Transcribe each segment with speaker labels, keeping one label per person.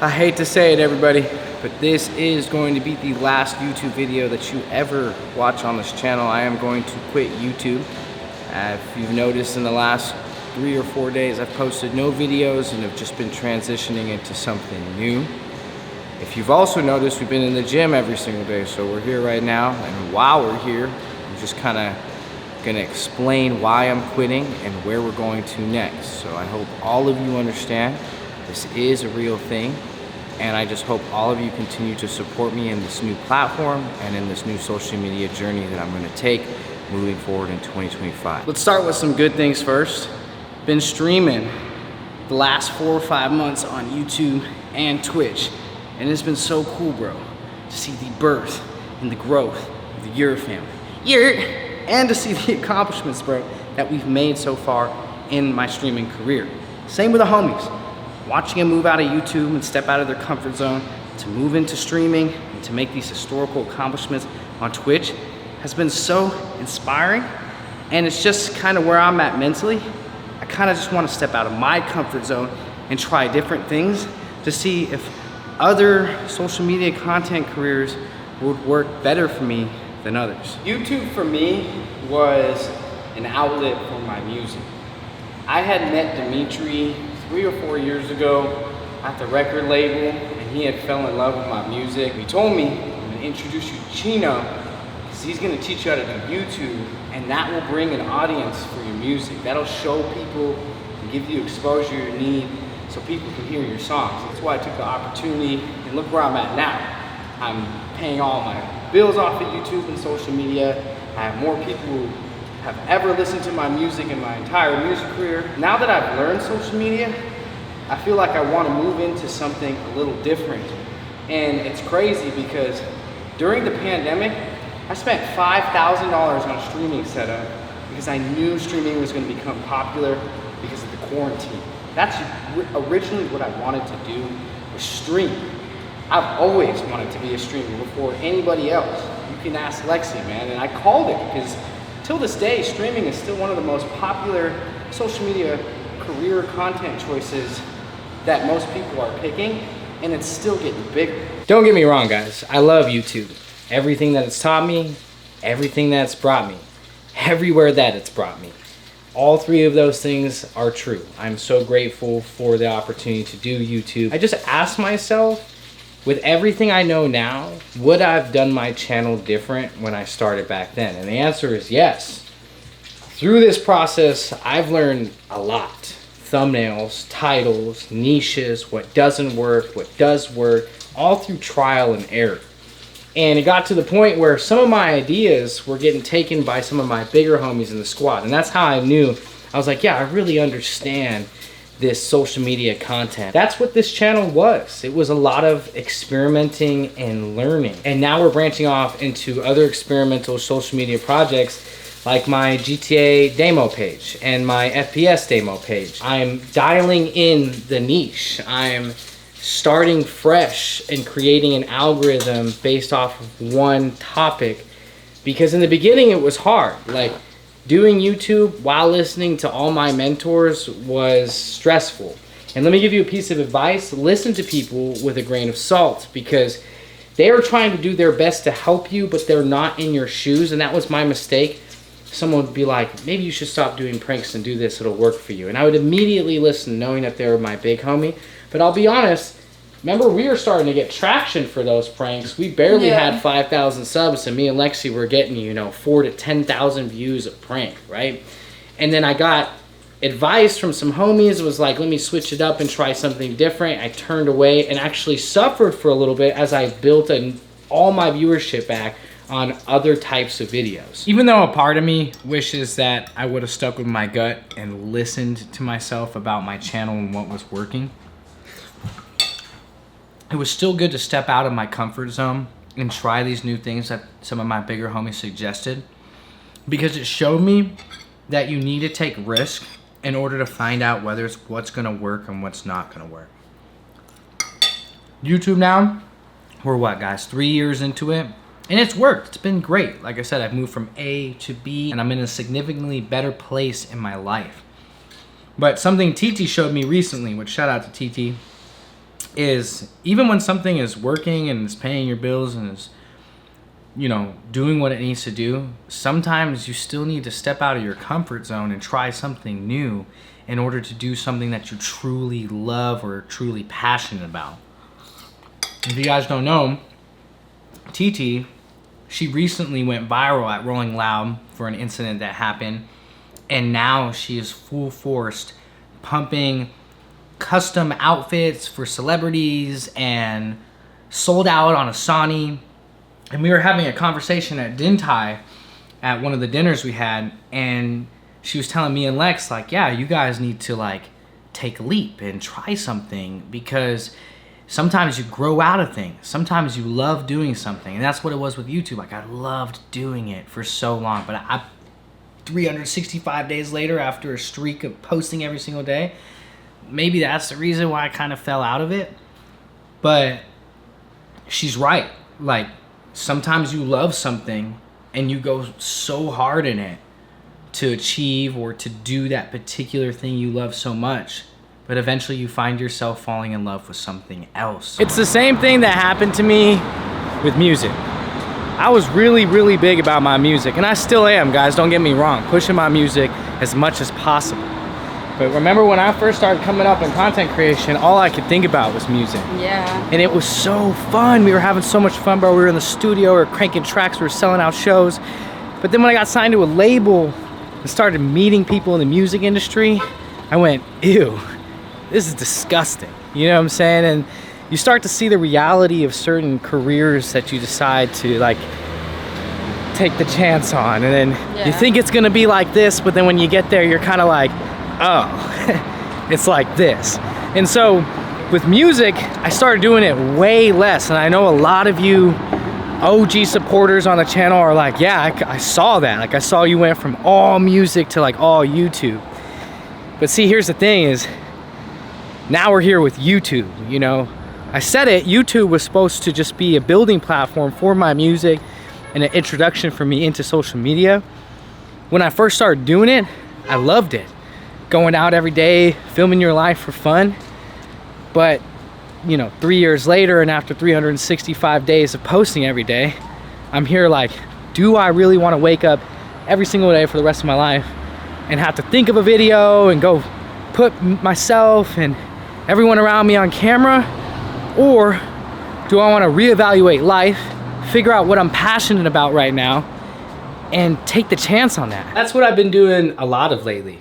Speaker 1: I hate to say it, everybody, but this is going to be the last YouTube video that you ever watch on this channel. I am going to quit YouTube. If you've noticed, in the last 3 or 4 days, I've posted no videos and have just been transitioning into something new. If you've also noticed, we've been in the gym every single day, so we're here right now, and while we're here, I'm just kind of gonna explain why I'm quitting and where we're going to next. So I hope all of you understand this is a real thing, and I just hope all of you continue to support me in this new platform and in this new social media journey that I'm gonna take moving forward in 2025. Let's start with some good things first. Been streaming the last 4 or 5 months on YouTube and Twitch, and it's been so cool, bro, to see the birth and the growth of the Yurt family. And to see the accomplishments, bro, that we've made so far in my streaming career. Same with the homies. Watching them move out of YouTube and step out of their comfort zone to move into streaming and to make these historical accomplishments on Twitch has been so inspiring, and it's just kind of where I'm at mentally. I kind of just want to step out of my comfort zone and try different things to see if other social media content careers would work better for me than others. YouTube for me was an outlet for my music. I had met Dimitri 3 or 4 years ago at the record label, and he had fell in love with my music. He told me, I'm gonna introduce you to Chino, because he's gonna teach you how to do YouTube, and that will bring an audience for your music. That'll show people and give you exposure you need so people can hear your songs. That's why I took the opportunity, and look where I'm at now. I'm paying all my bills off of YouTube and social media. I have more people who have ever listened to my music in my entire music career. Now that I've learned social media, I feel like I want to move into something a little different. And it's crazy because during the pandemic, I spent $5,000 on a streaming setup because I knew streaming was going to become popular because of the quarantine. That's originally what I wanted to do, was stream. I've always wanted to be a streamer before anybody else. You can ask Lexi, man, and I called it because till this day, streaming is still one of the most popular social media career content choices that most people are picking, and it's still getting bigger. Don't get me wrong, guys. I love YouTube. Everything that it's taught me, everything that it's brought me, everywhere that it's brought me. All 3 of those things are true. I'm so grateful for the opportunity to do YouTube. I just asked myself, with everything I know now, would I have done my channel different when I started back then? And the answer is yes. Through this process, I've learned a lot. Thumbnails, titles, niches, what doesn't work, what does work, all through trial and error. And it got to the point where some of my ideas were getting taken by some of my bigger homies in the squad. And that's how I knew, I was like, yeah, I really understand this social media content. That's what this channel was. It was a lot of experimenting and learning. And now we're branching off into other experimental social media projects like my GTA demo page and my FPS demo page. I'm dialing in the niche. I'm starting fresh and creating an algorithm based off of one topic, because in the beginning it was hard. Like, doing YouTube while listening to all my mentors was stressful. And let me give you a piece of advice. Listen to people with a grain of salt, because they are trying to do their best to help you, but they're not in your shoes. And that was my mistake. Someone would be like, maybe you should stop doing pranks and do this, it'll work for you. And I would immediately listen, knowing that they were my big homie. But I'll be honest, remember, we were starting to get traction for those pranks. We barely had 5,000 subs, and me and Lexi were getting, 4,000 to 10,000 views a prank, right? And then I got advice from some homies. It was like, let me switch it up and try something different. I turned away and actually suffered for a little bit as I built all my viewership back on other types of videos. Even though a part of me wishes that I would have stuck with my gut and listened to myself about my channel and what was working, it was still good to step out of my comfort zone and try these new things that some of my bigger homies suggested, because it showed me that you need to take risk in order to find out whether it's what's gonna work and what's not gonna work. YouTube now, we're what, guys, 3 years into it, and it's worked. It's been great. Like I said, I've moved from A to B, and I'm in a significantly better place in my life. But something TT showed me recently, which shout out to TT, is even when something is working and is paying your bills and is, you know, doing what it needs to do, sometimes you still need to step out of your comfort zone and try something new in order to do something that you truly love or truly passionate about. If you guys don't know, TT, she recently went viral at Rolling Loud for an incident that happened, and now she is full force pumping custom outfits for celebrities and sold out on Asani. And we were having a conversation at Dintai at one of the dinners we had, and she was telling me and Lex, like, yeah, you guys need to like take a leap and try something, because sometimes you grow out of things. Sometimes you love doing something. And that's what it was with YouTube. Like, I loved doing it for so long, but I 365 days later, after a streak of posting every single day, maybe that's the reason why I kind of fell out of it. But she's right. Like, sometimes you love something and you go so hard in it to achieve or to do that particular thing you love so much, but eventually you find yourself falling in love with something else. It's the same thing that happened to me with music. I was really, really big about my music, and I still am, guys, don't get me wrong, pushing my music as much as possible. But remember when I first started coming up in content creation, all I could think about was music.
Speaker 2: Yeah.
Speaker 1: And it was so fun. We were having so much fun, bro. We were in the studio, we were cranking tracks, we were selling out shows. But then when I got signed to a label and started meeting people in the music industry, I went, ew, this is disgusting. You know what I'm saying? And you start to see the reality of certain careers that you decide to like take the chance on. And then you think it's gonna be like this, but then when you get there, you're kind of like, oh, it's like this. And so with music, I started doing it way less. And I know a lot of you OG supporters on the channel are like, yeah, I saw that. Like, I saw you went from all music to like all YouTube. But see, here's the thing is, now we're here with YouTube, you know. I said it, YouTube was supposed to just be a building platform for my music and an introduction for me into social media. When I first started doing it, I loved it. Going out every day, filming your life for fun. But, you know, 3 years later and after 365 days of posting every day, I'm here like, do I really want to wake up every single day for the rest of my life and have to think of a video and go put myself and everyone around me on camera? Or do I want to reevaluate life, figure out what I'm passionate about right now, and take the chance on that? That's what I've been doing a lot of lately.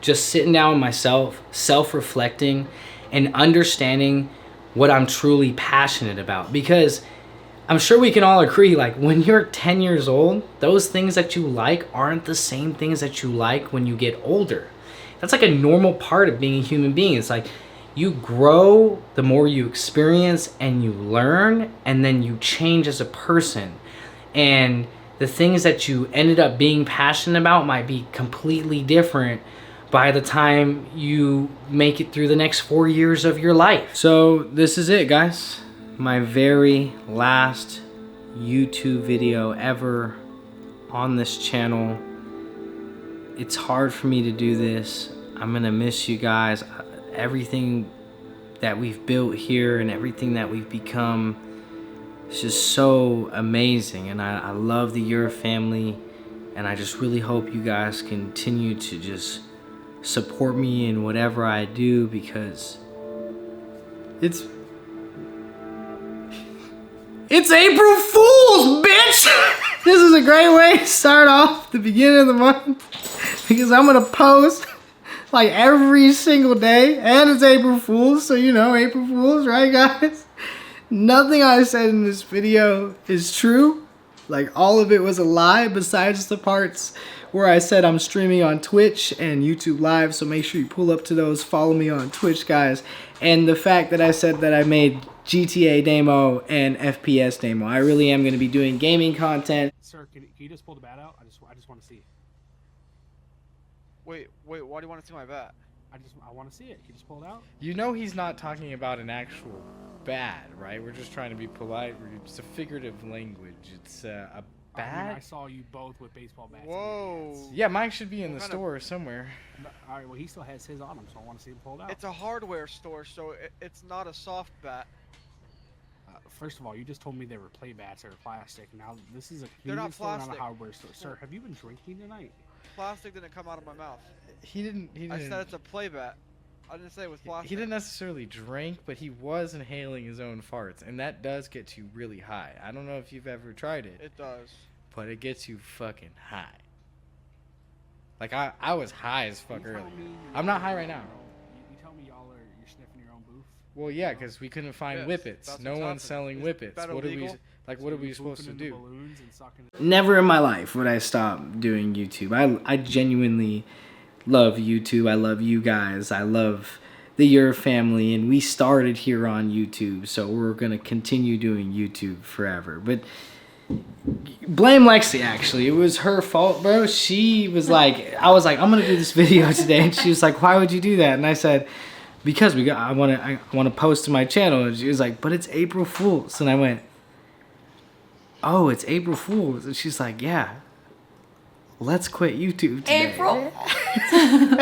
Speaker 1: Just sitting down with myself, self-reflecting, and understanding what I'm truly passionate about. Because I'm sure we can all agree, like, when you're 10 years old, those things that you like aren't the same things that you like when you get older. That's like a normal part of being a human being. It's like, you grow the more you experience and you learn, and then you change as a person. And the things that you ended up being passionate about might be completely different by the time you make it through the next 4 years of your life. So this is it, guys. My very last YouTube video ever on this channel. It's hard for me to do this. I'm gonna miss you guys. Everything that we've built here and everything that we've become is just so amazing. And I love the Your family. And I just really hope you guys continue to just support me in whatever I do, because it's April Fool's, bitch! This is a great way to start off the beginning of the month, because I'm gonna post like every single day, and it's April Fool's, so you know, April Fool's, right, guys? Nothing I said in this video is true. Like, all of it was a lie, besides the parts where I said I'm streaming on Twitch and YouTube Live, so make sure you pull up to those. Follow me on Twitch, guys. And the fact that I said that I made GTA demo and FPS demo. I really am going to be doing gaming content.
Speaker 3: Sir, can you just pull the bat out? I just want to see.
Speaker 4: Wait, why do you want to see my bat?
Speaker 3: I want to see it. Can you just pull it out?
Speaker 1: You know he's not talking about an actual bat, right? We're just trying to be polite. It's a figurative language. It's a
Speaker 3: I mean,
Speaker 1: bad.
Speaker 3: I saw you both with baseball bats.
Speaker 2: Whoa.
Speaker 3: In your hands.
Speaker 1: Yeah, mine should be in the
Speaker 2: What kind of-
Speaker 1: store somewhere.
Speaker 3: All right. Well, he still has his on him, so I want to see him pulled out.
Speaker 2: It's a hardware store, so it's not a soft bat.
Speaker 3: First of all, you just told me they were play bats. They were plastic. Now this is a
Speaker 2: They're not
Speaker 3: convenience store, not a
Speaker 2: plastic.
Speaker 3: hardware store. Sir, have you been drinking tonight?
Speaker 2: Plastic didn't come out of my mouth.
Speaker 1: He didn't.
Speaker 2: I said it's a play bat. I didn't say it was plastic.
Speaker 1: He didn't necessarily drink, but he was inhaling his own farts, and that does get you really high. I don't know if you've ever tried it,
Speaker 2: It does.
Speaker 1: but it gets you fucking high. Like I was high as fuck
Speaker 3: You tell
Speaker 1: early.
Speaker 3: me you
Speaker 1: I'm not high
Speaker 3: are-
Speaker 1: right now.
Speaker 3: You tell me you're sniffing your own booth.
Speaker 1: Well, yeah, because we couldn't find
Speaker 2: Yes,
Speaker 1: whippets.
Speaker 2: that's
Speaker 1: No
Speaker 2: what's
Speaker 1: one's selling
Speaker 2: happening. Is
Speaker 1: whippets.
Speaker 2: that
Speaker 1: What are we
Speaker 2: illegal?
Speaker 1: like?
Speaker 3: So
Speaker 1: What are
Speaker 3: you
Speaker 1: we supposed to
Speaker 3: pooping into
Speaker 1: do?
Speaker 3: balloons and sucking it-
Speaker 1: Never in my life would I stop doing YouTube. I genuinely love YouTube. I love you guys. I love the Your family, and we started here on YouTube, so we're gonna continue doing YouTube forever. But blame Lexi. Actually, it was her fault, bro. She was like, I was like, I'm gonna do this video today, and she was like, why would you do that? And I said, because I want to post to my channel. And she was like, but it's April Fool's, and I went, oh, it's April Fool's, and she's like, yeah. Let's quit YouTube today.
Speaker 4: April. My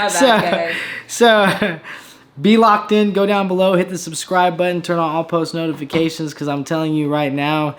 Speaker 4: bad, guys.
Speaker 1: So be locked in. Go down below. Hit the subscribe button. Turn on all post notifications, because I'm telling you right now,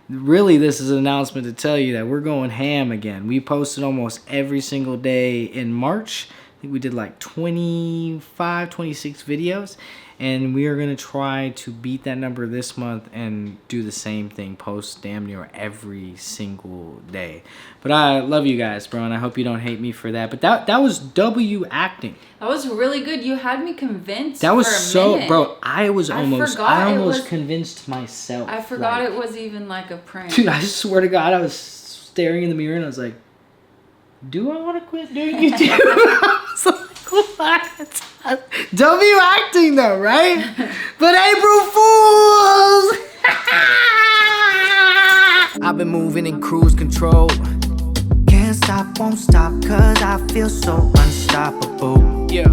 Speaker 1: really this is an announcement to tell you that we're going ham again. We posted almost every single day in March. I think we did like 25, 26 videos. And we are going to try to beat that number this month and do the same thing, post damn near every single day. But I love you guys, bro, and I hope you don't hate me for that. But that was W acting.
Speaker 4: That was really good. You had me convinced.
Speaker 1: That was
Speaker 4: for a
Speaker 1: so,
Speaker 4: minute.
Speaker 1: bro, I almost
Speaker 4: forgot it was-
Speaker 1: convinced myself.
Speaker 4: I forgot
Speaker 1: like,
Speaker 4: it was even like a prank.
Speaker 1: Dude, I swear to God, I was staring in the mirror and I was like, do I want to quit doing YouTube? I was like, what? W acting though, right? But April Fools! I've been moving in cruise control. Can't stop, won't stop, cause I feel so unstoppable. Yeah.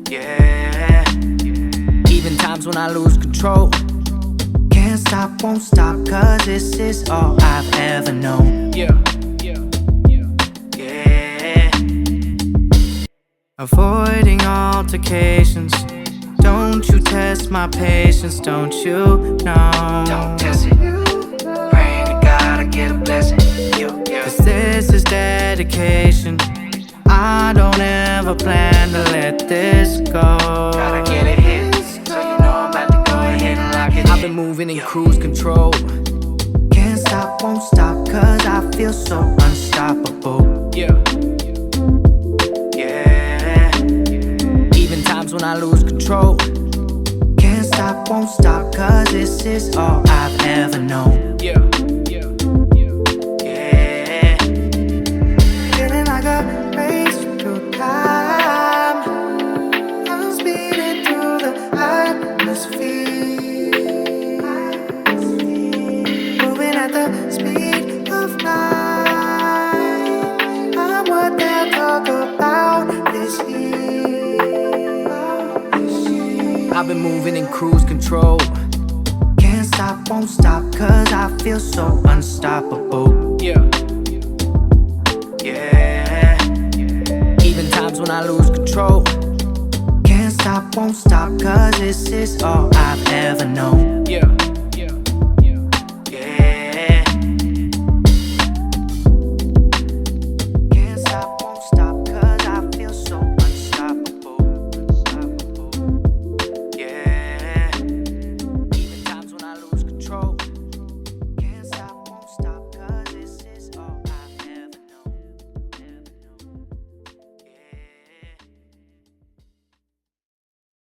Speaker 1: Yeah. Even times when I lose control. Can't stop, won't stop, cause this is all I've ever known. Yeah. Avoiding altercations. Don't you test my patience, don't you? No. Don't test it. Praying to God I get a blessing. Cause this is dedication. I don't ever plan to let this go. Gotta get it hit, so you know I'm about to go ahead and lock it. I've been moving in cruise control. Can't stop, won't stop, cause I feel so unstoppable. Yeah. When I lose control, can't stop, won't stop, cause this is all I've ever known. Yeah. Feeling like a race through time. I'm speeding through the atmosphere, moving at the speed of light. I'm what they'll talk about this year. I've been moving in cruise control. Can't stop, won't stop, cause I feel so unstoppable. Yeah. Even times when I lose control. Can't stop, won't stop, cause this is all I've ever known. Yeah.